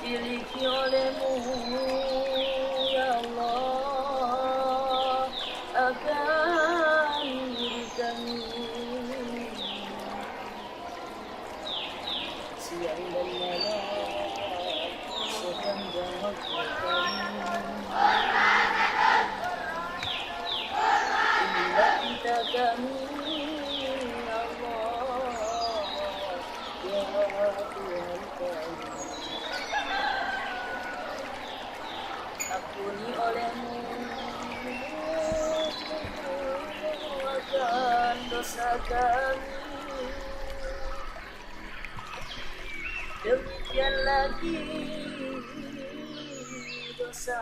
Miliki olehmu ya Allah akan diri kami siang dan malam sepanjang waktu kami inilah kita kami Allah ya Tuhan kami. Ampuni olehmu akan dosa kami. Demikian lagi dosa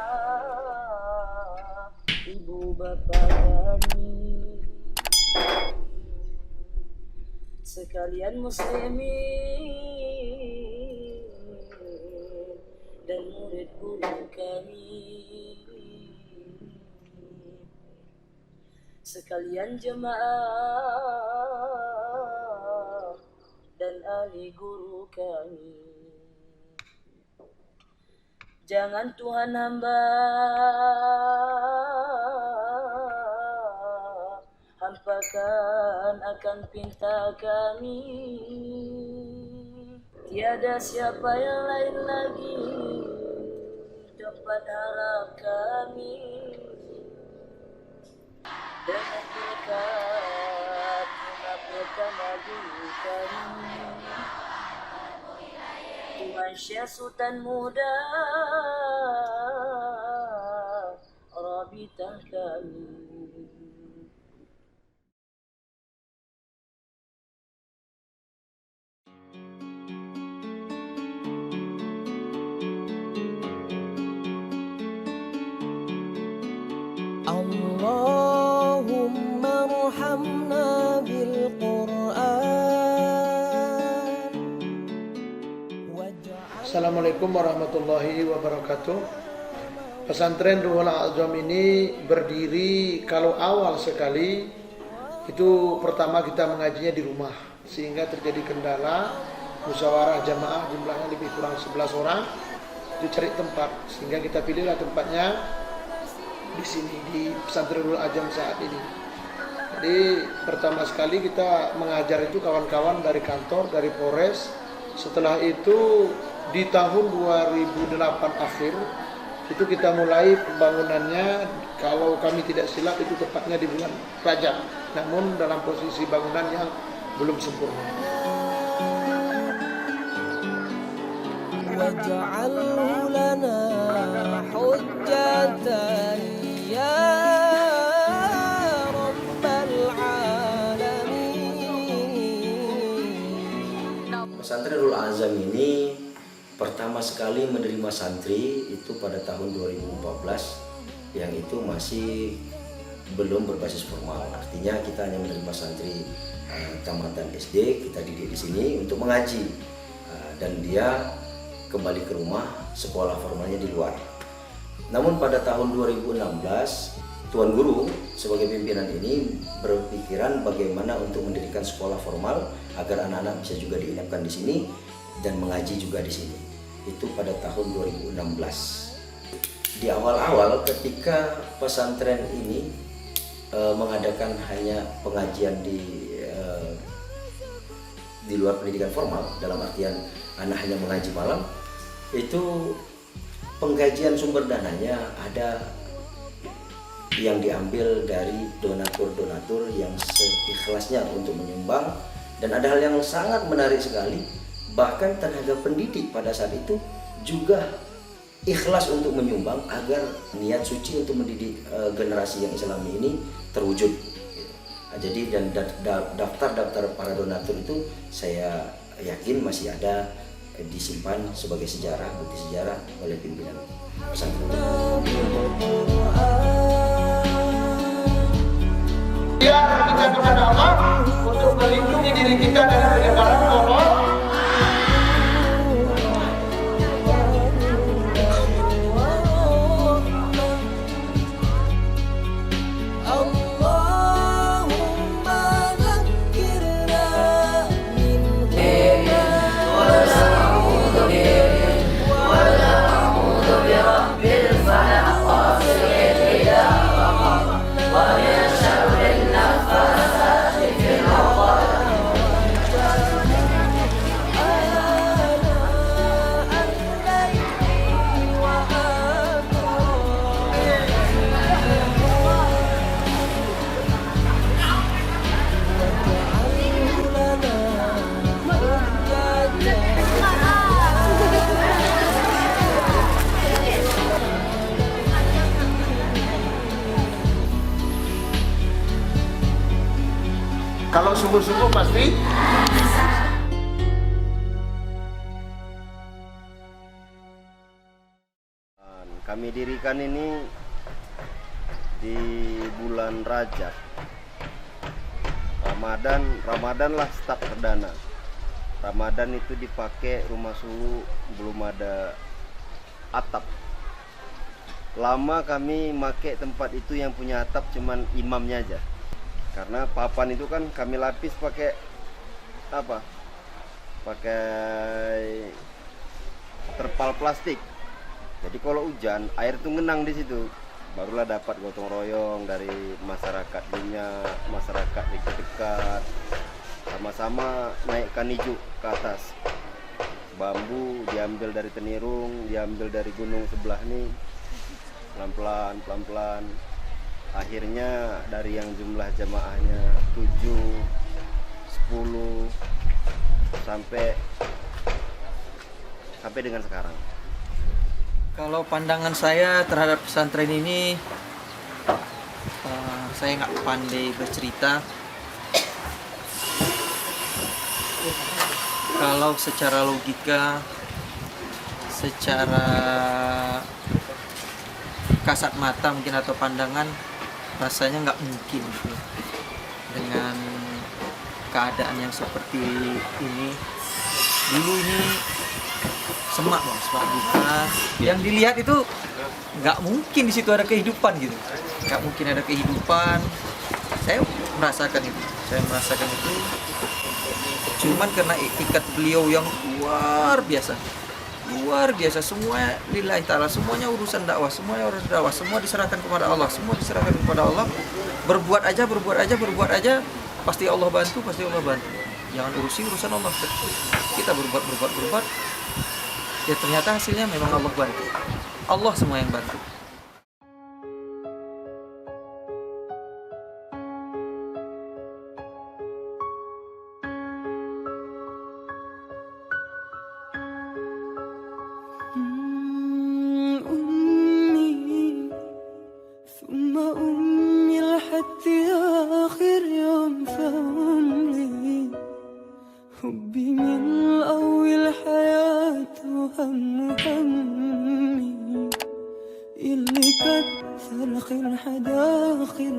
ibu bapa kami. Sekalian muslimin dan murid guru kami, sekalian jemaah dan ahli guru kami. Jangan Tuhan hamba hampakan akan pinta kami. Tiada siapa yang lain lagi tempat harap kami. Dengan berkat bunga pertama guru kami, Tuhan Syekh Sultan Muda Rabitah kami. Allahumma arhamna bil Qur'an. Assalamualaikum warahmatullahi wabarakatuh. Pesantren Ruhul Azam ini berdiri kalau awal sekali itu pertama kita mengajinya di rumah, sehingga terjadi kendala musyawarah jamaah jumlahnya lebih kurang 11 orang, itu cari tempat, sehingga kita pilihlah tempatnya di sini di Pesantren Ruhul Azam saat ini. Jadi pertama sekali kita mengajar itu kawan-kawan dari kantor, dari Polres. Setelah itu di tahun 2008 akhir itu kita mulai pembangunannya. Kalau kami tidak silap itu tepatnya di bulan Rajab, namun dalam posisi bangunan yang belum sempurna. Waj'alhu lana hujjatan ya rabbal alamin. Pesantren Ruhul Azam ini pertama sekali menerima santri itu pada tahun 2014, yang itu masih belum berbasis formal. Artinya kita hanya menerima santri tamatan SD, kita didik di sini untuk mengaji, dan dia kembali ke rumah, sekolah formalnya di luar. Namun pada tahun 2016, Tuan Guru sebagai pimpinan ini berpikiran bagaimana untuk mendirikan sekolah formal agar anak-anak bisa juga diinapkan di sini dan mengaji juga di sini. Itu pada tahun 2016. Di awal-awal ketika pesantren ini mengadakan hanya pengajian di luar pendidikan formal, dalam artian anak hanya mengaji malam, itu penggajian sumber dananya ada yang diambil dari donatur-donatur yang seikhlasnya untuk menyumbang. Dan ada hal yang sangat menarik sekali, bahkan tenaga pendidik pada saat itu juga ikhlas untuk menyumbang agar niat suci untuk mendidik generasi yang Islami ini terwujud. Jadi dan daftar-daftar para donatur itu saya yakin masih ada disimpan sebagai sejarah, bukti sejarah oleh pimpinan pesantren. Biar kita kepada Allah untuk melindungi diri kita dari penyebaran Allah. Kalau sungguh-sungguh pasti. Kami dirikan ini di bulan Rajab. Ramadan lah start perdana. Ramadan itu dipakai rumah Sulu belum ada atap. Lama kami pakai tempat itu yang punya atap cuman imamnya aja. Karena papan itu kan kami lapis pakai apa? Pakai terpal plastik. Jadi kalau hujan, air tuh ngenang di situ. Barulah dapat gotong royong dari masyarakat dunia, masyarakat dekat-dekat. Sama-sama naikkan ijuk ke atas. Bambu diambil dari Tenirung, diambil dari gunung sebelah nih. Pelan-pelan. Akhirnya dari yang jumlah jamaahnya 7, 10 sampai dengan sekarang. Kalau pandangan saya terhadap pesantren ini, saya nggak pandai bercerita. Kalau secara logika, secara kasat mata mungkin atau pandangan, rasanya nggak mungkin gitu. Dengan keadaan yang seperti ini. Dulu ini semak buka. Yang dilihat itu nggak mungkin di situ ada kehidupan gitu. Nggak mungkin ada kehidupan. Saya merasakan itu. Cuman karena etikat beliau yang luar biasa, semua lillahi ta'ala, semuanya urusan dakwah, semua diserahkan kepada Allah, berbuat aja, pasti Allah bantu. Jangan urusi urusan Allah, kita berbuat, ya ternyata hasilnya memang Allah bantu, Allah semua yang bantu. حبي من أول حياة همي اللي كتر خير حدا خير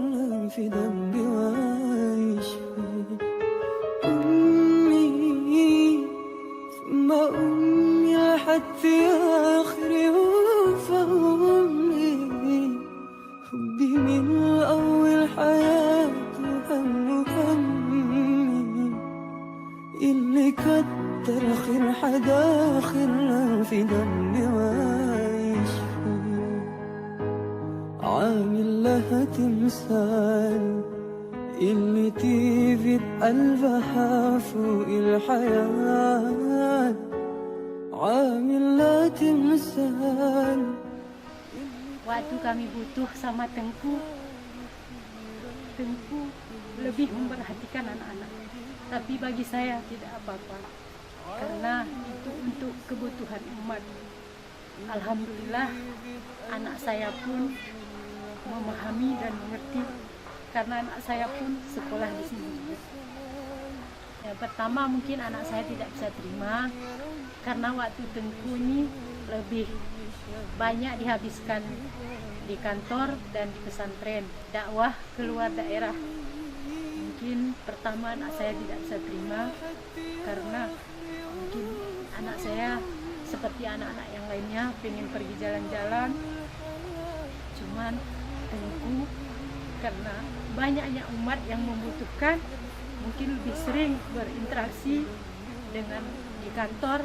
في ذنبي ويشفي أمي ثم أمي حتى آخر فأمي حبي من أول حياة همي اللي كتر خير حدا خير في دمي ويشفي عامل لها تمثال اللي تيجي بقلبها فوق الحياة عامل لها تمثال. Waktu kami butuh sama Tengku lebih memperhatikan anak-anak. Tapi bagi saya tidak apa-apa, karena itu untuk kebutuhan umat. Alhamdulillah, anak saya pun memahami dan mengerti karena anak saya pun sekolah di sini juga. Yang pertama mungkin anak saya tidak bisa terima karena waktu tempuh ini lebih banyak dihabiskan di kantor dan di pesantren, dakwah keluar daerah. Mungkin pertama anak saya tidak bisa terima karena mungkin anak saya seperti anak-anak yang lainnya pengen pergi jalan-jalan, cuman Tengku karena banyaknya umat yang membutuhkan, mungkin lebih sering berinteraksi dengan di kantor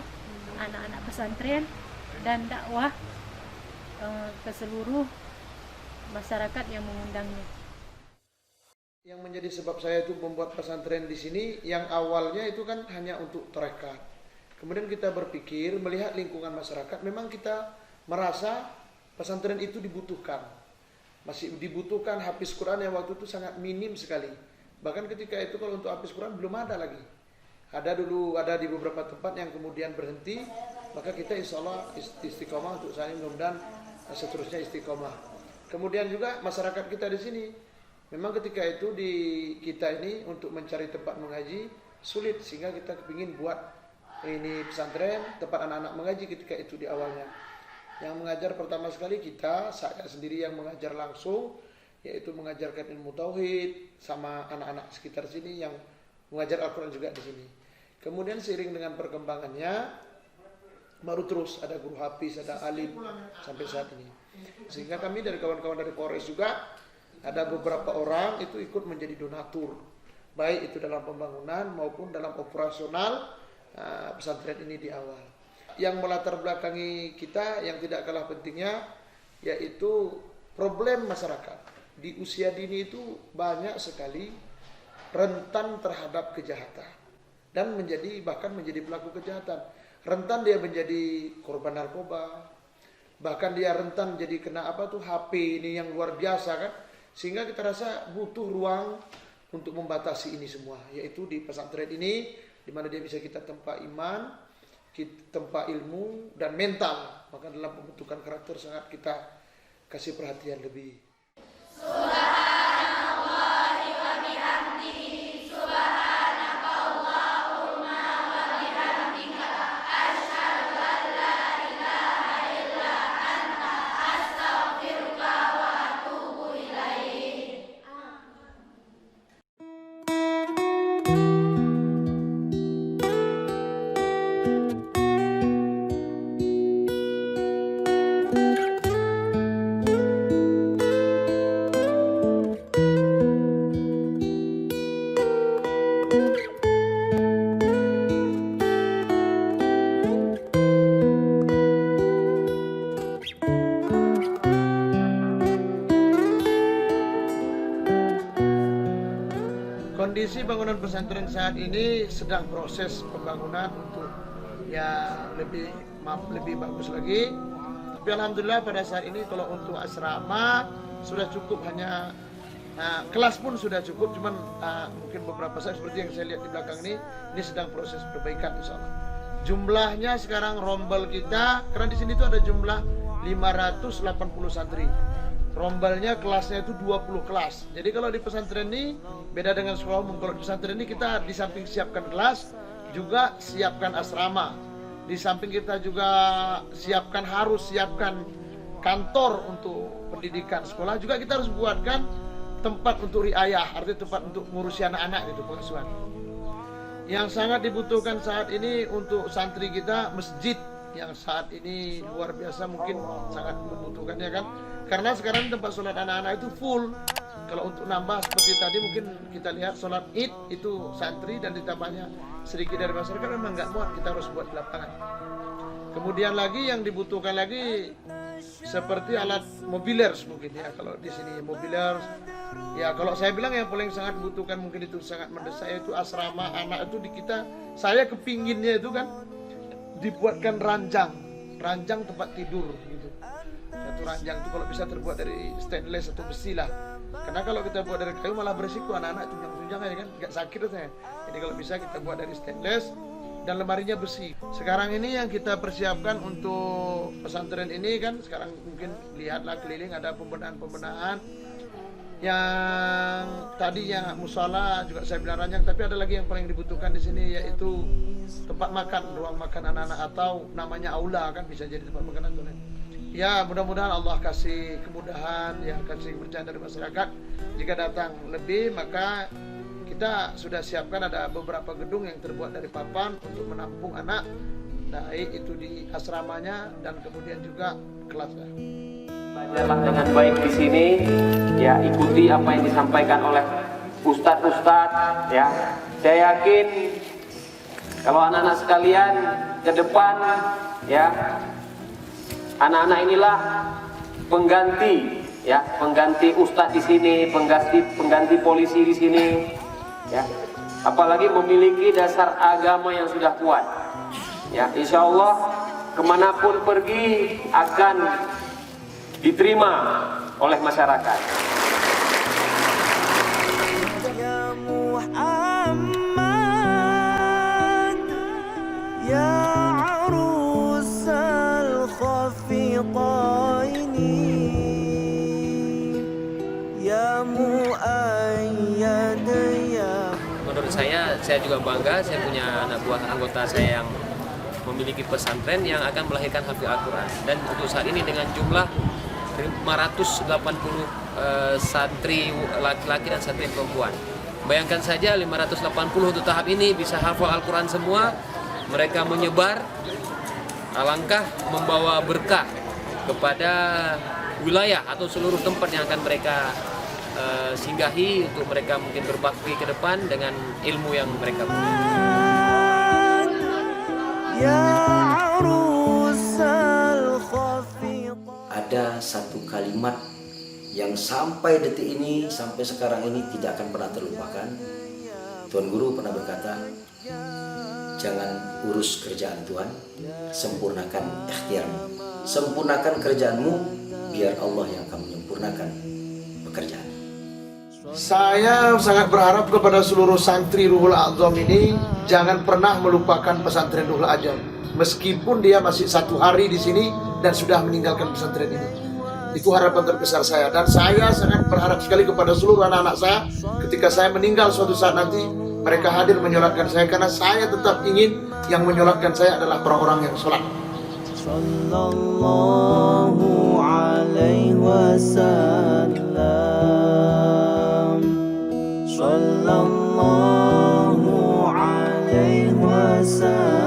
anak-anak pesantren dan dakwah ke seluruh masyarakat yang mengundangnya. Yang menjadi sebab saya itu membuat pesantren di sini, yang awalnya itu kan hanya untuk tarekat. Kemudian kita berpikir melihat lingkungan masyarakat, memang kita merasa pesantren itu dibutuhkan. Masih dibutuhkan hafiz Quran yang waktu itu sangat minim sekali. Bahkan ketika itu kalau untuk hafiz Quran belum ada lagi. Ada dulu, ada di beberapa tempat yang kemudian berhenti. Maka kita insya Allah istiqomah untuk saya, mudah-mudahan seterusnya istiqomah. Kemudian juga masyarakat kita di sini, memang ketika itu di kita ini untuk mencari tempat mengaji sulit, sehingga kita kepingin buat ini pesantren, tempat anak-anak mengaji ketika itu di awalnya. Yang mengajar pertama sekali saya sendiri yang mengajar langsung, yaitu mengajarkan ilmu tauhid sama anak-anak sekitar sini yang mengajar Al-Quran juga di sini. Kemudian seiring dengan perkembangannya, baru terus ada guru hafiz, ada alim sampai saat ini. Sehingga kami dari kawan-kawan dari Polres juga ada beberapa orang itu ikut menjadi donatur, baik itu dalam pembangunan maupun dalam operasional pesantren ini di awal. Yang melatar belakangi kita yang tidak kalah pentingnya yaitu problem masyarakat. Di usia dini itu banyak sekali rentan terhadap kejahatan dan bahkan menjadi pelaku kejahatan. Rentan dia menjadi korban narkoba, bahkan dia rentan jadi kena HP ini yang luar biasa kan. Sehingga kita rasa butuh ruang untuk membatasi ini semua, yaitu di pesantren ini, di mana dia bisa kita tempa iman, tempa ilmu dan mental. Maka dalam pembentukan karakter sangat kita kasih perhatian lebih. Kondisi bangunan pesantren saat ini sedang proses pembangunan untuk lebih bagus lagi. Tapi alhamdulillah pada saat ini kalau untuk asrama sudah cukup, hanya kelas pun sudah cukup, cuman mungkin beberapa saat seperti yang saya lihat di belakang ini sedang proses perbaikan insyaallah. Jumlahnya sekarang rombel kita, karena di sini itu ada jumlah 580 santri. Rombelnya kelasnya itu 20 kelas. Jadi kalau di pesantren ini beda dengan sekolah umum. Kalau di pesantren ini kita di samping siapkan kelas, juga siapkan asrama. Di samping kita juga harus siapkan kantor untuk pendidikan sekolah. Juga kita harus buatkan tempat untuk riayah, artinya tempat untuk ngurusi anak-anak gitu, pengasuhan. Yang sangat dibutuhkan saat ini untuk santri kita, masjid yang saat ini luar biasa mungkin sangat membutuhkannya kan. Karena sekarang tempat sholat anak-anak itu full. Kalau untuk nambah seperti tadi mungkin kita lihat sholat id itu santri dan ditambahnya sedikit dari masyarakat memang nggak muat, kita harus buat di lapangan. Kemudian lagi yang dibutuhkan lagi seperti alat mobilers mungkin ya, kalau di sini mobilers. Ya kalau saya bilang yang paling sangat dibutuhkan mungkin itu sangat mendesak itu asrama anak itu di kita. Saya kepinginnya itu kan dibuatkan ranjang tempat tidur gitu. Satu ranjang itu kalau bisa terbuat dari stainless atau besi lah. Karena kalau kita buat dari kayu malah berisiko anak-anak tunjang-tunjang aja kan, nggak sakit rasanya. Jadi kalau bisa kita buat dari stainless dan lemarinya besi. Sekarang ini yang kita persiapkan untuk pesantren ini kan, sekarang mungkin lihatlah keliling ada pembenahan-pembenahan yang tadinya musola juga saya bilang ranjang, tapi ada lagi yang paling dibutuhkan di sini, yaitu tempat makan, ruang makan anak-anak, atau namanya aula, kan bisa jadi tempat makan anak-anak. Ya, mudah-mudahan Allah kasih kemudahan, ya, kasih kepercayaan dari masyarakat. Jika datang lebih, maka kita sudah siapkan ada beberapa gedung yang terbuat dari papan untuk menampung anak, baik itu di asramanya dan kemudian juga kelasnya. Belajarlah dengan baik di sini, ya, ikuti apa yang disampaikan oleh ustadz-ustadz, ya. Saya yakin kalau anak-anak sekalian ke depan, ya, anak-anak inilah pengganti, ya, pengganti ustadz di sini, pengganti polisi di sini, ya. Apalagi memiliki dasar agama yang sudah kuat, ya. Insya Allah kemanapun pergi akan diterima oleh masyarakat. يا محمد يا عروس الخفيقين يا مؤيد يا. Menurut saya juga bangga, saya punya anak buah anggota saya yang memiliki pesantren yang akan melahirkan hafiz Al-Quran. Dan untuk saat ini dengan jumlah 580 santri laki-laki dan santri perempuan. Bayangkan saja 580 untuk tahap ini bisa hafal Al-Quran semua. Mereka menyebar, alangkah membawa berkah kepada wilayah atau seluruh tempat yang akan mereka singgahi, untuk mereka mungkin berbakti ke depan dengan ilmu yang mereka punya. Ada satu kalimat yang sampai detik ini, sampai sekarang ini tidak akan pernah terlupakan. Tuan Guru pernah berkata, jangan urus kerjaan Tuhan, sempurnakan ikhtiarmu. Sempurnakan kerjaanmu, biar Allah yang akan menyempurnakan pekerjaan. Saya sangat berharap kepada seluruh santri Ruhul A'zam ini jangan pernah melupakan pesantren Ruhul A'zam, meskipun dia masih 1 hari di sini dan sudah meninggalkan pesantren ini. Itu harapan terbesar saya, dan saya sangat berharap sekali kepada seluruh anak-anak saya, ketika saya meninggal suatu saat nanti, mereka hadir menyolatkan saya, karena saya tetap ingin yang menyolatkan saya adalah orang-orang yang sholat. Sallallahu alaihi wasallam, sallallahu alaihi wasallam.